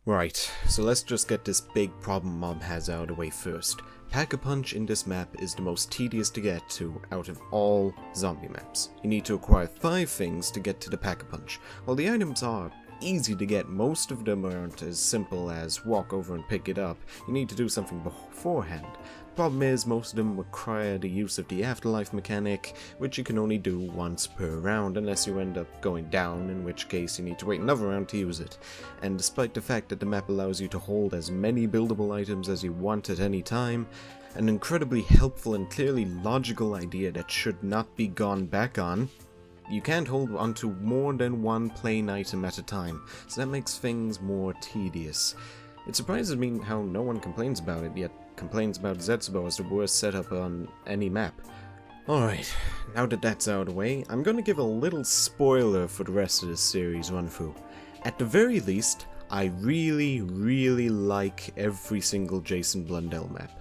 Right, so let's just get this big problem Mob has out of the way first. Pack-a-Punch in this map is the most tedious to get to out of all zombie maps. You need to acquire 5 things to get to the Pack-a-Punch. While the items are easy to get, most of them aren't as simple as walk over and pick it up. You need to do something beforehand. Problem is, most of them require the use of the afterlife mechanic, which you can only do once per round unless you end up going down, in which case you need to wait another round to use it. And despite the fact that the map allows you to hold as many buildable items as you want at any time, an incredibly helpful and clearly logical idea that should not be gone back on, you can't hold onto more than one plain item at a time, so that makes things more tedious. It surprises me how no one complains about it, yet complains about Zetsubo as the worst setup on any map. Alright, now that that's out of the way, I'm gonna give a little spoiler for the rest of this series run-through. At the very least, I really like every single Jason Blundell map.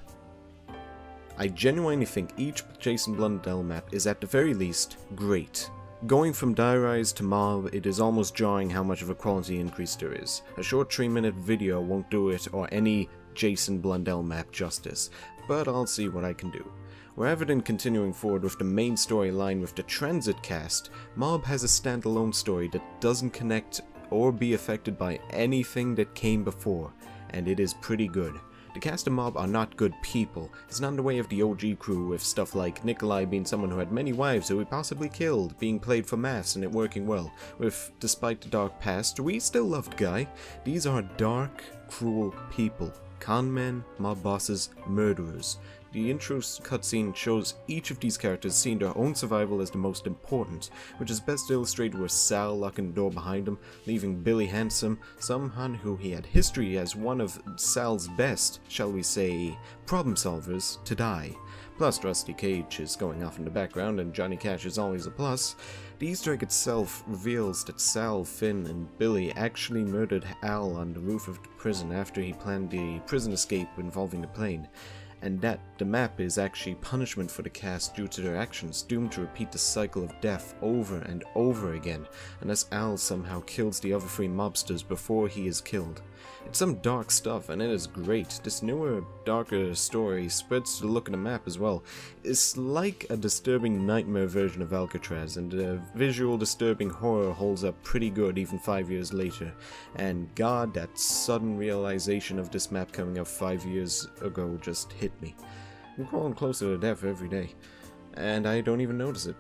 I genuinely think each Jason Blundell map is at the very least great. Going from Die-Rise to Mob, it is almost jarring how much of a quality increase there is. A short 3-minute video won't do it or any Jason Blundell map justice, but I'll see what I can do. Rather than continuing forward with the main storyline with the Transit cast, Mob has a standalone story that doesn't connect or be affected by anything that came before, and it is pretty good. The cast of Mob are not good people. It's not in the way of the OG crew, with stuff like Nikolai being someone who had many wives who he possibly killed, being played for maths and it working well. With, despite the dark past, we still loved Guy. These are dark, cruel people. Con men, mob bosses, murderers. The intro cutscene shows each of these characters seeing their own survival as the most important, which is best illustrated with Sal locking the door behind him, leaving Billy Handsome, someone who he had history as one of Sal's best, shall we say, problem solvers, to die. Plus Rusty Cage is going off in the background and Johnny Cash is always a plus. The Easter egg itself reveals that Sal, Finn, and Billy actually murdered Al on the roof of the prison after he planned the prison escape involving the plane, and that the map is actually punishment for the cast due to their actions, doomed to repeat the cycle of death over and over again, unless Al somehow kills the other 3 mobsters before he is killed. It's some dark stuff, and it is great. This newer, darker story spreads to the look of the map as well. It's like a disturbing nightmare version of Alcatraz, and the visual disturbing horror holds up pretty good even 5 years later. And god, that sudden realization of this map coming out 5 years ago just hit me. I'm crawling closer to death every day, and I don't even notice it.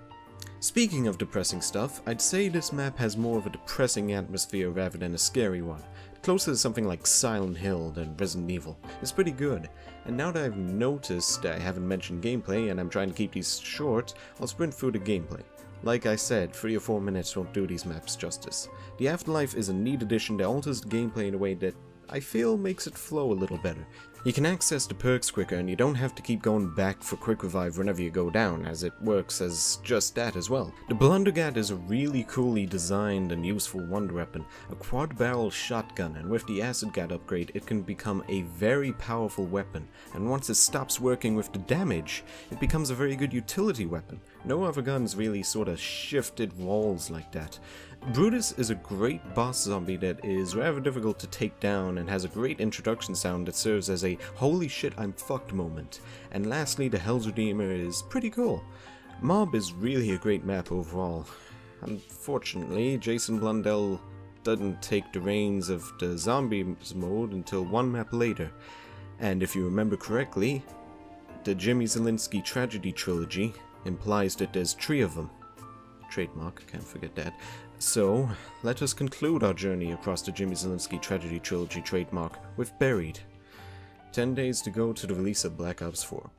Speaking of depressing stuff, I'd say this map has more of a depressing atmosphere rather than a scary one. Closer to something like Silent Hill than Resident Evil. It's pretty good, and now that I've noticed I haven't mentioned gameplay and I'm trying to keep these short, I'll sprint through the gameplay. Like I said, 3 or 4 minutes won't do these maps justice. The Afterlife is a neat addition that alters the gameplay in a way that I feel makes it flow a little better. You can access the perks quicker and you don't have to keep going back for quick revive whenever you go down, as it works as just that as well. The Blundergat is a really coolly designed and useful wonder weapon, a quad barrel shotgun, and with the Acid Gat upgrade it can become a very powerful weapon, and once it stops working with the damage, it becomes a very good utility weapon. No other guns really sort of shifted roles like that. Brutus is a great boss zombie that is rather difficult to take down and has a great introduction sound that serves as a holy shit I'm fucked moment. And lastly, the Hell's Redeemer is pretty cool. Mob is really a great map overall. Unfortunately, Jason Blundell doesn't take the reins of the zombies mode until 1 map later. And if you remember correctly, the Jimmy Zielinski Tragedy Trilogy implies that there's 3 of them. Trademark, can't forget that. So, let us conclude our journey across the Jimmy Zielinski Tragedy Trilogy trademark with Buried. 10 days to go to the release of Black Ops 4.